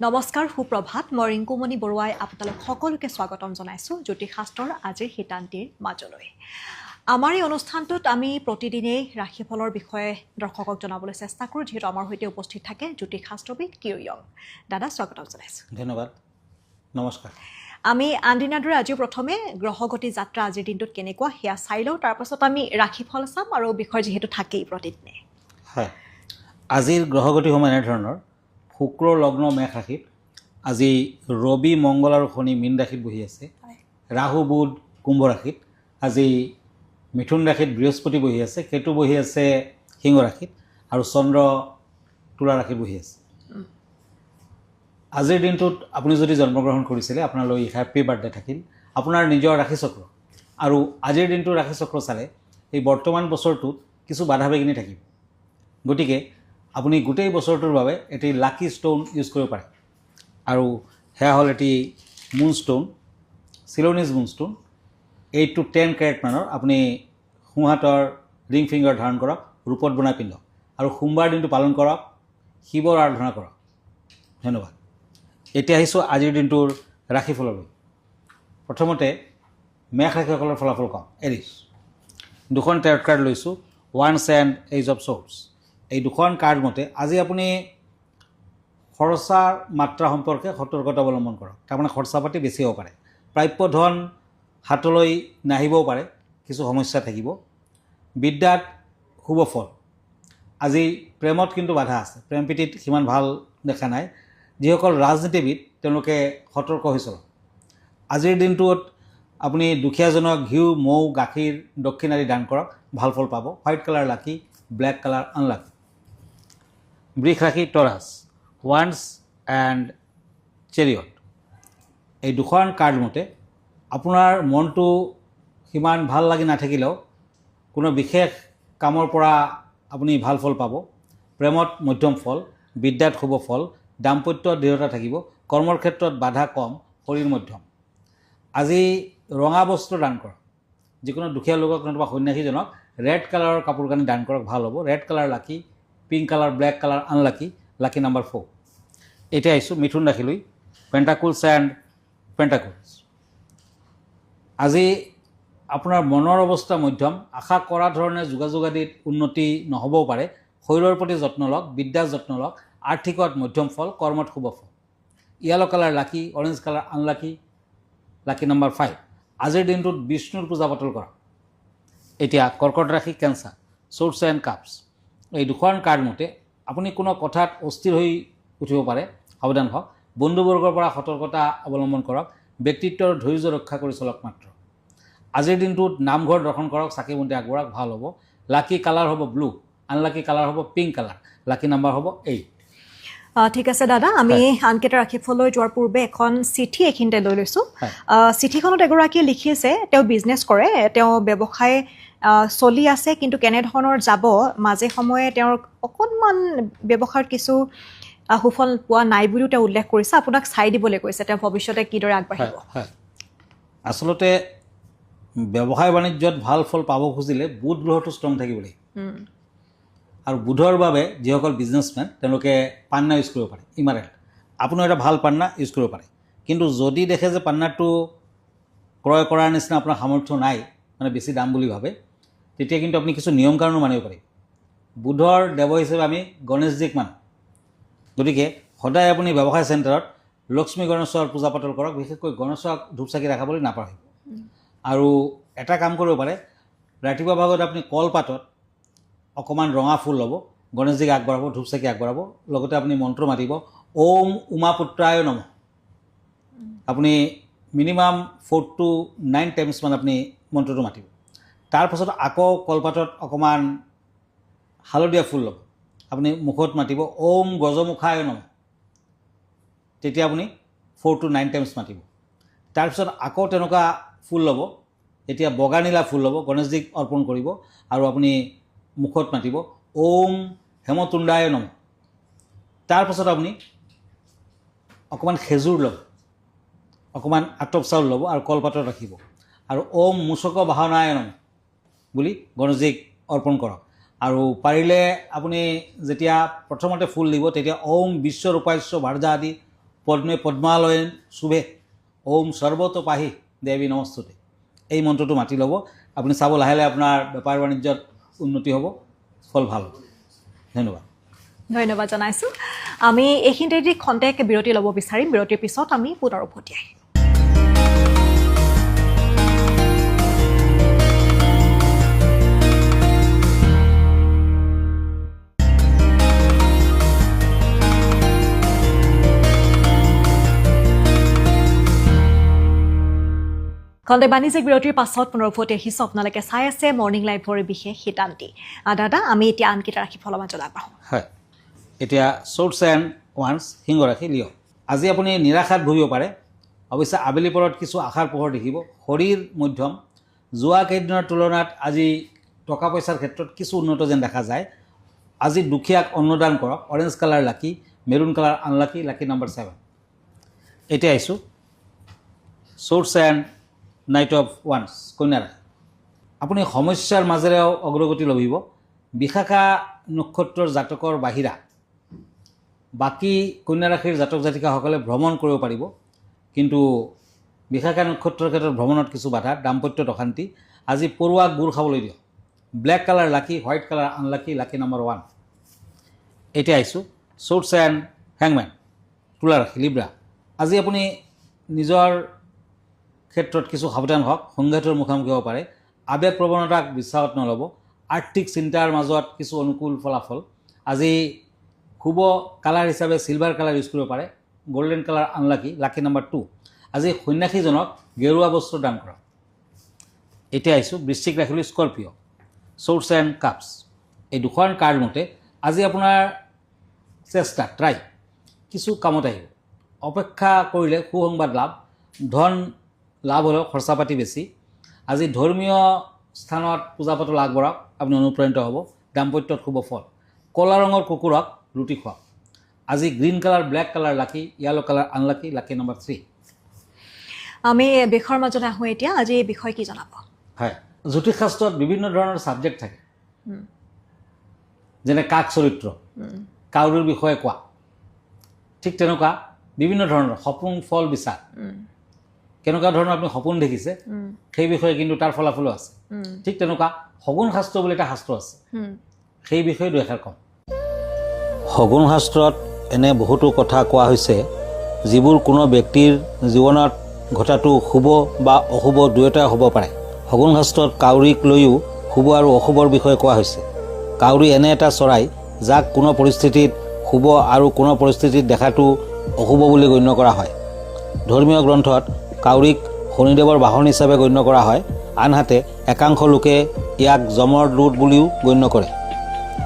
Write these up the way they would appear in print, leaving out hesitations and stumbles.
নমস্কাৰ সুপ্ৰভাত মই ৰিংকুমণি বৰুৱাই আপোনালোক সকলোকে স্বাগতম জনাইছোঁ জ্যোতিষশাস্ত্ৰৰ আজিৰ হিতান্তিৰ মাজলৈ। আমাৰ এই অনুষ্ঠানটোত আমি প্ৰতিদিনেই ৰাশিফলৰ বিষয়ে দৰ্শকক জনাবলৈ চেষ্টা কৰোঁ, যিহেতু আমাৰ সৈতে উপস্থিত থাকে জ্যোতিষশাস্ত্ৰবিদ কিউয়ং। দাদা স্বাগতম জনাইছোঁ। ধন্যবাদ, নমস্কাৰ। আমি আনদিনাৰ দৰে আজিও প্ৰথমে গ্ৰহগতি যাত্ৰা আজিৰ দিনটোত কেনেকুৱা সেয়া চাই লওঁ, তাৰপাছত আমি ৰাশিফল চাম আৰু বিষয় যিহেতু থাকেই প্ৰতিদিনে। হয়, আজিৰ গ্ৰহগতিসমূহ এনেধৰণৰ: শুক্ৰ লগ্ন মেষ ৰাশিত, আজি ৰবি মংগল আৰু শনি মীন ৰাশিত বহি আছে। ৰাহু বুধ কুম্ভ ৰাশিত, আজি মিথুন ৰাশিত বৃহস্পতি বহি আছে, কেতু বহি আছে সিংহ ৰাশিত আৰু চন্দ্ৰ তুলা ৰাশিত বহি আছে। আজিৰ দিনটোত আপুনি যদি জন্মগ্ৰহণ কৰিছিলে আপোনালৈ হেপী বাৰ্থডে থাকিল। আপোনাৰ নিজৰ ৰাশিচক্ৰ আৰু আজিৰ দিনটোৰ ৰাশিচক্ৰ চালে এই বৰ্তমান বছৰটোত কিছু বাধা বিঘিনি থাকিব। গতিকে আপুনি গোটেই বছৰটোৰ বাবে এটি লাকি ষ্টোন ইউজ কৰিব পাৰে, আৰু সেয়া হ'ল এটি moon stone, Ceylonese moon stone. 8 to 10 carat মানৰ আপুনি সোঁহাতৰ ৰিং ফিংগাৰ ধাৰণ কৰক, ৰূপত বনাই পিন্ধক আৰু সোমবাৰ দিনটো পালন কৰক, শিৱৰ আৰাধনা কৰক। ধন্যবাদ। এতিয়া আহিছোঁ আজিৰ দিনটোৰ ৰাশিফললৈ। প্ৰথমতে মেষ ৰাশিসকলৰ ফলাফল কম। এৰিছ, দুখন টেৰট কাৰ্ড লৈছোঁ, once and age of shorts. এই দুখন কাৰ্ড মতে আজি আপুনি খৰচাৰ মাত্ৰা সম্পৰ্কে সতৰ্কতা অৱলম্বন কৰক। তাৰমানে খৰচা পাতি বেছি হ'ব পাৰে, প্ৰাপ্য ধন হাতলৈ নাহিবও পাৰে, কিছু সমস্যা থাকিব। বিদ্যাত শুভ ফল। আজি প্ৰেমত কিন্তু বাধা আছে, প্ৰেম প্ৰীতিত সিমান ভাল দেখা নাই। যিসকল ৰাজনীতিবিদ তেওঁলোকে সতৰ্ক হৈ চলক। আজিৰ দিনটোত আপুনি দুখীয়াজনক ঘিউ, মৌ, গাখীৰ, দক্ষিণ আদি দান কৰক, ভাল ফল পাব। White colour lucky, black colour unlucky. বৃষ ৰাশি টৰাছ, ওৱান্স এণ্ড চেৰিয়ট। এই দুখন কাৰ্ড মতে আপোনাৰ মনটো সিমান ভাল লাগি নাথাকিলেও কোনো বিশেষ কামৰ পৰা আপুনি ভাল ফল পাব। প্ৰেমত মধ্যম ফল, বিদ্যাত শুভ ফল, দাম্পত্যত দৃঢ়তা থাকিব, কৰ্মৰ ক্ষেত্ৰত বাধা কম, শৰীৰ মধ্যম। আজি ৰঙা বস্ত্ৰ দান কৰক, যিকোনো দুখীয়া লোকক নতুবা সন্যাসীজনক ৰেড কালাৰৰ কাপোৰ কানি দান কৰক, ভাল হ'ব। Red colour lucky, pink colour, black colour unlucky, lucky number 4। এতিয়া আহিছোঁ মিথুন ৰাশিলৈ, পেণ্টাকুলছ এণ্ড পেণ্টাকুলছ। আজি আপোনাৰ মনৰ অৱস্থা মধ্যম, আশা কৰা ধৰণে যোগাযোগ আদিত উন্নতি নহ'বও পাৰে। শৰীৰৰ প্ৰতি যত্ন লওক, বিদ্যাৰ যত্ন লওক, আৰ্থিকত মধ্যম ফল, কৰ্মত শুভ ফল। য়েলো কালাৰ লাকি, orange colour unlucky, lucky number 5। আজিৰ দিনটোত বিষ্ণুৰ পূজা পাতল কৰক। এতিয়া কৰ্কট ৰাশি কেঞ্চাৰ, শ্বৰ্টছ এণ্ড কাপছ। এই দুখন কাৰ্ড মতে আপুনি কোনো কথাত অস্থিৰ হৈ উঠিব পাৰে, সাৱধান হওক। বন্ধুবৰ্গৰ পৰা সতৰ্কতা অৱলম্বন কৰক, ব্যক্তিত্বৰ ধৈৰ্য ৰক্ষা কৰি চলক মাত্ৰ। আজিৰ দিনটোত নামঘৰ দৰ্শন কৰক, চাকি বন্তি আগবঢ়াওক, ভাল হ'ব। লাকি কালাৰ হ'ব ব্লু, আনলাকি কালাৰ হ'ব পিংক কালাৰ, লাকি নাম্বাৰ হ'ব 8। ঠিক আছে দাদা, আমি আনকেইটা ৰাশিফললৈ যোৱাৰ পূৰ্বে এখন চিঠি এইখিনিতে লৈ লৈছোঁ। চিঠিখনত এগৰাকীয়ে লিখিছে, তেওঁ বিজনেছ কৰে, তেওঁ ব্যৱসায় চলি আছে, কিন্তু কেনেধৰণৰ যাব মাজে সময়ে তেওঁৰ অকণমান ব্যৱসায়ত কিছু সুফল পোৱা নাই বুলিও তেওঁ উল্লেখ কৰিছে। আপোনাক চাই দিবলৈ কৈছে, তেওঁ ভৱিষ্যতে কিদৰে আগবাঢ়িব। আচলতে ব্যৱসায় বাণিজ্যত ভাল ফল পাব খুজিলে বুধ গ্ৰহটো ষ্ট্ৰং থাকিব লাগিব। আৰু বুধৰ বাবে যিসকল বিজনেছমেন তেওঁলোকে পান্না ইউজ কৰিব পাৰে, ইমাৰেল। আপুনিও এটা ভাল পান্না ইউজ কৰিব পাৰে, কিন্তু যদি দেখে যে পান্নাটো ক্ৰয় কৰাৰ নিচিনা আপোনাৰ সামৰ্থ্য নাই, মানে বেছি দাম বুলি ভাবে, তেতিয়া কিন্তু আপুনি কিছু নিয়ম কানুনো মানিব পাৰিব। বুধৰ দেৱ হিচাপে আমি গণেশজীক মানো। গতিকে সদায় আপুনি ব্যৱসায় চেণ্টাৰত লক্ষ্মী গণেশৰ পূজা পাতল কৰক, বিশেষকৈ গণেশক ধূপ চাকি ৰাখাবলৈ নাপাহৰিব। আৰু এটা কাম কৰিব পাৰে, ৰাতিপুৱা ভাগত আপুনি কলপাতত অকণমান ৰঙা ফুল ল'ব, গণেশজীক আগবঢ়াব, ধূপ চাকি আগবঢ়াব, লগতে আপুনি মন্ত্ৰ মাতিব, ওম উমাপুত্ৰায় নমঃ। আপুনি মিনিমাম 4 to 9 টাইমছ মান আপুনি মন্ত্ৰটো মাতিব। তাৰপাছত আকৌ কলপাতত অকণমান হালধীয়া ফুল ল'ব, আপুনি মুখত মাতিব, ওম গজমুখায় নমঃ। তেতিয়া আপুনি 4 to 9 টাইমছ মাতিব। তাৰপিছত আকৌ তেনেকুৱা ফুল ল'ব, এতিয়া বগা নীলা ফুল ল'ব, গণেশজীক অৰ্পণ কৰিব আৰু আপুনি মুখত মাতিব, ওম হেমতুণ্ডায় নমঃ। তাৰপাছত আপুনি অকণমান খেজুৰ ল'ব, অকণমান আতপ চাউল ল'ব আৰু কলপাতত ৰাখিব আৰু ওম মূষক বাহনায় নমঃ বুলি গণেশজীক অৰ্পণ কৰক। আৰু পাৰিলে আপুনি যেতিয়া প্ৰথমতে ফুল দিব তেতিয়া ওম বিশ্ব ৰূপাস্য ভাৰ্যা আদি পদ্মে পদ্মালয়েন শুভে ওম সৰ্বত পাহি দেৱী নমস্তুতে এই মন্ত্ৰটো মাতি ল'ব আপুনি চাব লাহে লাহে আপোনাৰ বেপাৰ বাণিজ্যত উন্নতি হ'ব ফল ভাল হ'ব ধন্যবাদ ধন্যবাদ জনাইছোঁ আমি এইখিনিতে খন্তেক বিৰতি ল'ব বিচাৰিম বিৰতিৰ পিছত আমি পুনৰ উভতি আহিম খন্তেক বাণিজ্যিক বিৰতিৰ পাছত পুনৰ উভতি আহিছোঁ আপোনালোকে চাই আছে মৰ্ণিং লাইভৰ বিশেষ শিতান্তি দাদা আমি এতিয়া আনকেইটা ৰাশি ফলমাঞ্চল আগবাঢ়োঁ হয় এতিয়া শ্বৰ্টছ এণ্ড ওৱান্স সিংহ ৰাশি লিঅ' আজি আপুনি নিৰাশাত ভুগিব পাৰে অৱশ্যে আবেলি পৰত কিছু আশাৰ পোহৰ দেখিব শৰীৰ মধ্যম যোৱা কেইদিনৰ তুলনাত আজি টকা পইচাৰ ক্ষেত্ৰত কিছু উন্নত যেন দেখা যায় আজি দুখীয়াক অন্নদান কৰক অৰেঞ্জ কালাৰ লাকি maroon colour unlucky lucky number 7 এতিয়া আহিছোঁ shorts and night of once কন্যা ৰাশি আপুনি সমস্যাৰ মাজেৰেও অগ্ৰগতি লভিব বিশাখা নক্ষত্ৰৰ জাতকৰ বাহিৰা বাকী কন্যা ৰাশিৰ জাতক জাতিকাসকলে ভ্ৰমণ কৰিব পাৰিব কিন্তু বিশাখা নক্ষত্ৰৰ ক্ষেত্ৰত ভ্ৰমণত কিছু বাধা দাম্পত্যত অশান্তি আজি পৰুৱাক গুড় খাবলৈ দিয়ক ব্লেক কালাৰ লাকি white colour unlucky lucky number 1 এতিয়া আহিছোঁ শ্বৰ্টছ এণ্ড হেংমেন তুলা ৰাশি লিব্ৰা আজি আপুনি নিজৰ ক্ষেত্ৰত কিছু সাৱধান হওক সংঘাতৰ মুখামুখি হ'ব পাৰে আবেগ প্ৰৱণতাক বিশ্বাসত নল'ব আৰ্থিক চিন্তাৰ মাজত কিছু অনুকূল ফলাফল আজি শুভ কালাৰ হিচাপে চিলভাৰ কালাৰ ইউজ কৰিব পাৰে golden colour unlucky lucky number 2 আজি সন্ন্যাসীজনক গেৰুৱা বস্ত্ৰ দান কৰক এতিয়া আহিছোঁ বৃশ্চিক ৰাশিলৈ স্কৰ্পিঅ শ্বৰ্টছ এণ্ড কাপছ এই দুখন কাৰ্ড মতে আজি আপোনাৰ চেষ্টা ট্ৰাই কিছু কামত আহিব অপেক্ষা কৰিলে সুসংবাদ লাভ ধন লাভ হ'লেও খৰচা পাতি বেছি আজি ধৰ্মীয় স্থানত পূজা পাতল আগবঢ়াওক আপুনি অনুপ্ৰাণিত হ'ব দাম্পত্যত শুভ ফল কলা ৰঙৰ কুকুৰক ৰুটি খুৱাওক আজি গ্ৰীণ কালাৰ ব্লেক কালাৰ লাকি yellow colour unlucky lucky number 3 আমি বিষয়ৰ মাজত আহোঁ এতিয়া আজি এই বিষয় কি জনাব হয় জ্যোতিষ শাস্ত্ৰত বিভিন্ন ধৰণৰ ছাবজেক্ট থাকে যেনে কাক চৰিত্ৰ কাউৰীৰ বিষয়ে কোৱা ঠিক তেনেকুৱা বিভিন্ন ধৰণৰ সপোন ফল বিচাৰ কেনেকুৱা ধৰণৰ আপুনি সপোন দেখিছে সেই বিষয়ে কিন্তু তাৰ ফলাফলো আছে ঠিক তেনেকুৱা শগুন শাস্ত্ৰ বুলি এটা শাস্ত্ৰ আছে সেই বিষয়ে দুএষাৰ কম শগুন শাস্ত্ৰত এনে বহুতো কথা কোৱা হৈছে যিবোৰ কোনো ব্যক্তিৰ জীৱনত ঘটাটো শুভ বা অশুভ দুয়োটাই হ'ব পাৰে শগুন শাস্ত্ৰত কাউৰীক লৈও শুভ আৰু অশুভৰ বিষয়ে কোৱা হৈছে কাউৰী এনে এটা চৰাই যাক কোনো পৰিস্থিতিত শুভ আৰু কোনো পৰিস্থিতিত দেখাটো অশুভ বুলি গণ্য কৰা হয় ধৰ্মীয় গ্ৰন্থত কাউৰীক শনিদেৱৰ বাহন হিচাপে গণ্য কৰা হয় আনহাতে একাংশ লোকে ইয়াক যমৰ দূত বুলিও গণ্য কৰে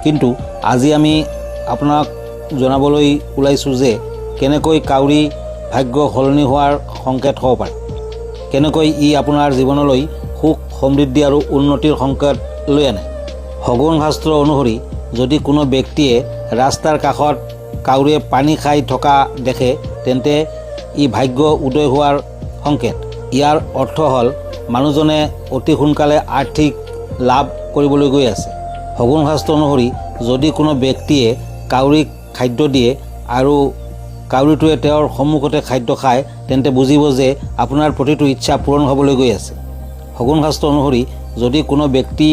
কিন্তু আজি আমি আপোনাক জনাবলৈ ওলাইছোঁ যে কেনেকৈ কাউৰী ভাগ্য সলনি হোৱাৰ সংকেত হ'ব পাৰে কেনেকৈ ই আপোনাৰ জীৱনলৈ সুখ সমৃদ্ধি আৰু উন্নতিৰ সংকেত লৈ আনে শগুন শাস্ত্ৰ অনুসৰি যদি কোনো ব্যক্তিয়ে ৰাস্তাৰ কাষত কাউৰীয়ে পানী খাই থকা দেখে তেন্তে ই ভাগ্য উদয় হোৱাৰ সংকেত ইয়াৰ অৰ্থ হ'ল মানুহজনে অতি সোনকালে আৰ্থিক লাভ কৰিবলৈ গৈ আছে শগুন শাস্ত্ৰ অনুসৰি যদি কোনো ব্যক্তিয়ে কাউৰীক খাদ্য দিয়ে আৰু কাউৰীটোৱে তেওঁৰ সন্মুখতে খাদ্য খায় তেন্তে বুজিব যে আপোনাৰ প্ৰতিটো ইচ্ছা পূৰণ হ'বলৈ গৈ আছে শগুন শাস্ত্ৰ অনুসৰি যদি কোনো ব্যক্তি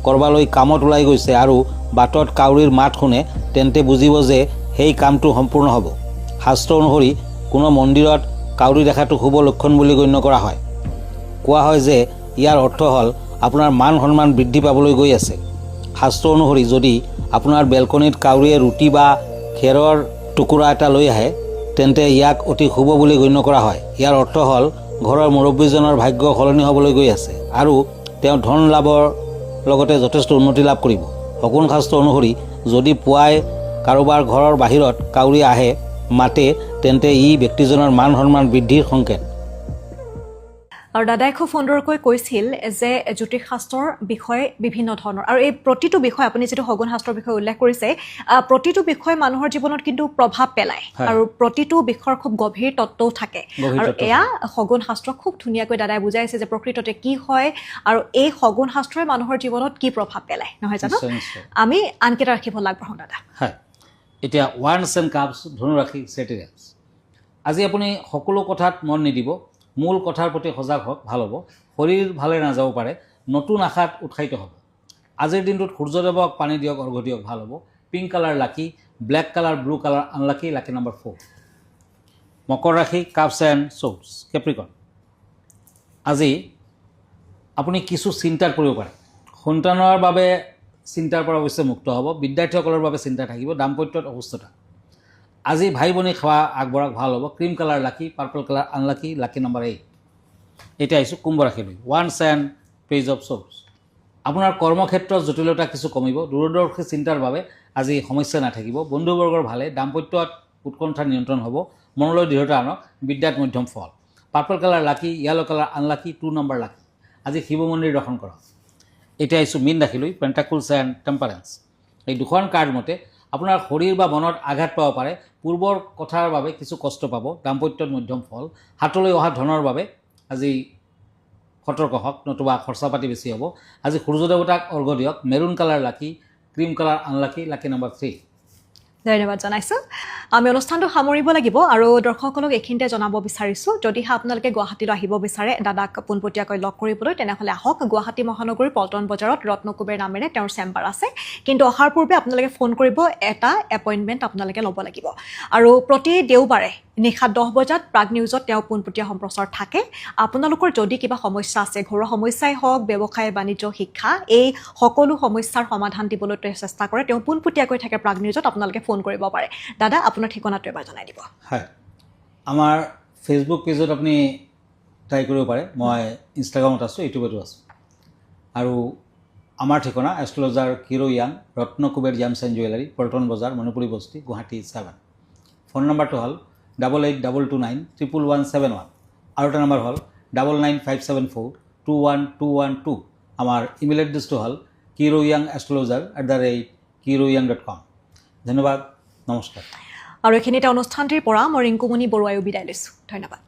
কৰবালৈ কামত ওলাই গৈছে আৰু বাটত কাউৰীৰ মাত শুনে তেন্তে বুজিব যে সেই কামটো সম্পূৰ্ণ হ'ব শাস্ত্ৰ অনুসৰি কোনো মন্দিৰত কাউৰী দেখাটো শুভ লক্ষণ বুলি গণ্য কৰা হয় কোৱা হয় যে ইয়াৰ অৰ্থ হ'ল আপোনাৰ মান সন্মান বৃদ্ধি পাবলৈ গৈ আছে শাস্ত্ৰ অনুসৰি যদি আপোনাৰ বেলকনিত কাউৰীয়ে ৰুটি বা খেৰৰ টুকুৰা এটা লৈ আহে তেন্তে ইয়াক অতি শুভ বুলি গণ্য কৰা হয় ইয়াৰ অৰ্থ হ'ল ঘৰৰ মুৰব্বীজনৰ ভাগ্য সলনি হ'বলৈ গৈ আছে আৰু তেওঁ ধন লাভৰ লগতে যথেষ্ট উন্নতি লাভ কৰিব শগুন শাস্ত্ৰ অনুসৰি যদি পুৱাই কাৰোবাৰ ঘৰৰ বাহিৰত কাউৰী আহে মাতে তেন্তে ই ব্যক্তিজনৰ মান সন্মান বৃদ্ধিৰ সংকেত আৰু দাদাই খুব সুন্দৰকৈ কৈছিল যে জ্যোতিষ শাস্ত্ৰৰ বিষয়ে বিভিন্ন ধৰণৰ আৰু এই প্ৰতিটো বিষয় আপুনি যেটো শগুন শাস্ত্ৰৰ বিষয়ে উল্লেখ কৰিছে প্ৰতিটো বিষয় মানুহৰ জীৱনত কিন্তু প্ৰভাৱ পেলায় আৰু প্ৰতিটো বিষয়ৰ খুব গভীৰ তত্ত্বও থাকে আৰু এয়া শগুন শাস্ত্ৰ খুব ধুনীয়াকৈ দাদাই বুজাইছে যে প্ৰকৃততে কি হয় আৰু এই শগুন শাস্ত্ৰই মানুহৰ জীৱনত কি প্ৰভাৱ পেলায় নহয় জানো আমি আনকেইটা ৰাখিব লাগবঢ়াওঁ দাদা হয় এতিয়া ওৱান্স এণ্ড কাপছ ধনু ৰাশি চেটিৰিয়াছ আজি আপুনি সকলো কথাত মন নিদিব, মূল কথাৰ প্ৰতি সজাগ হওক, ভাল হ'ব। শৰীৰ ভালে নাযাব পাৰে, নতুন আশাত উৎসাহিত হ'ব। আজিৰ দিনটোত সূৰ্যদেৱক পানী দিয়ক, অৰ্ঘ্য দিয়ক, ভাল হ'ব। Pink colour lucky, black colour, blue colour unlucky, lucky number 4। মকৰ ৰাশি, কাপছ এণ্ড চ'ৰ্ডছ, কেপ্ৰিকন। আজি আপুনি কিছু চিন্তাত পৰিব পাৰে। সন্তানৰ বাবে চিন্তাৰ পৰা অৱশ্যে মুক্ত হ'ব। বিদ্যাৰ্থীসকলৰ বাবে চিন্তা থাকিব। দাম্পত্যত অসুস্থতা। আজি ভাই ভনী খোৱা আগবঢ়াক, ভাল হ'ব। Cream colour lucky, purple colour unlucky, lucky number 8। এতিয়া আহিছোঁ কুম্ভ ৰাশিলৈ। ওৱান্স এণ্ড পেজ অফ চ'ৰ্ডছ। আপোনাৰ কৰ্মক্ষেত্ৰত জটিলতা কিছু কমিব। দূৰদৰ্শী চিন্তাৰ বাবে আজি সমস্যা নাথাকিব। বন্ধুবৰ্গৰ ভালে, দাম্পত্যত উৎকণ্ঠা নিয়ন্ত্ৰণ হ'ব। মনলৈ দৃঢ়তা আনক। বিদ্যাত মধ্যম ফল। পাৰ্পল কালাৰ লাকি, য়েলো কালাৰ আনলাকি, 2 নম্বৰ লাকি। আজি শিৱ মন্দিৰ দৰ্শন কৰক। এতিয়া আহিছোঁ মীন ৰাশিলৈ। পেণ্টাকুলছ এণ্ড টেম্পাৰেন্স। এই দুখন কাৰ্ড মতে আপোনাৰ শৰীৰ বা মনত আঘাত পাব পাৰে। পূৰ্বৰ কথাৰ বাবে কিছু কষ্ট পাব। দাম্পত্যত মধ্যম ফল। হাতলৈ অহা ধনৰ বাবে আজি সতৰ্ক হওক, নতুবা খৰচা পাতি বেছি হ'ব। আজি সূৰ্য দেৱতাক অৰ্ঘ্য দিয়ক। মেৰুণ কালাৰ লাকি, cream colour unlucky, lucky number 3। ধন্যবাদ জনাইছোঁ। আমি অনুষ্ঠানটো সামৰিব লাগিব আৰু দৰ্শকসকলক এইখিনিতে জনাব বিচাৰিছোঁ, যদিহে আপোনালোকে গুৱাহাটীলৈ আহিব বিচাৰে দাদাক পোনপটীয়াকৈ লগ কৰিবলৈ, তেনেহ'লে আহক। গুৱাহাটী মহানগৰীৰ পল্টন বজাৰত ৰত্নকুবেৰ নামেৰে তেওঁৰ চেম্বাৰ আছে। কিন্তু অহাৰ পূৰ্বে আপোনালোকে ফোন কৰিব, এটা এপইণ্টমেণ্ট আপোনালোকে ল'ব লাগিব। আৰু প্ৰতি দেওবাৰে নিশা 10 বজাত প্ৰাগ নিউজত তেওঁ পোনপটীয়া সম্প্ৰচাৰ থাকে। আপোনালোকৰ যদি কিবা সমস্যা আছে, ঘৰুৱা সমস্যাই হওক, ব্যৱসায় বাণিজ্য, শিক্ষা, এই সকলো সমস্যাৰ সমাধান দিবলৈ তেওঁ চেষ্টা কৰে। তেওঁ পোনপটীয়াকৈ থাকে প্ৰাগ নিউজত, আপোনালোকে ফোন কৰিব পাৰে। দাদা, আপোনাৰ ঠিকনাটো এবাৰ জনাই দিব। হয়, আমাৰ ফেচবুক পেজত আপুনি ট্ৰাই কৰিব পাৰে। মই ইনষ্টাগ্ৰামত আছোঁ, ইউটিউবতো আছোঁ। আৰু আমাৰ ঠিকনা astrologer Kiro Yang, Ratnakuber gems and jewellery, Paltan Bazar, Manipuri বস্তি, গুৱাহাটী 7। ফোন নম্বৰটো হ'ল 8822911171। আৰু এটা নম্বৰ হ'ল 9957421212। আমাৰ ইমেইল এড্ৰেছটো হ'ল kiroyangastrologer@kiroyang.com। ধন্যবাদ, নমস্কাৰ। আৰু এইখিনিতে অনুষ্ঠানটিৰ পৰা মই ৰিংকুমণি বৰুৱায়ো বিদায় লৈছোঁ। ধন্যবাদ।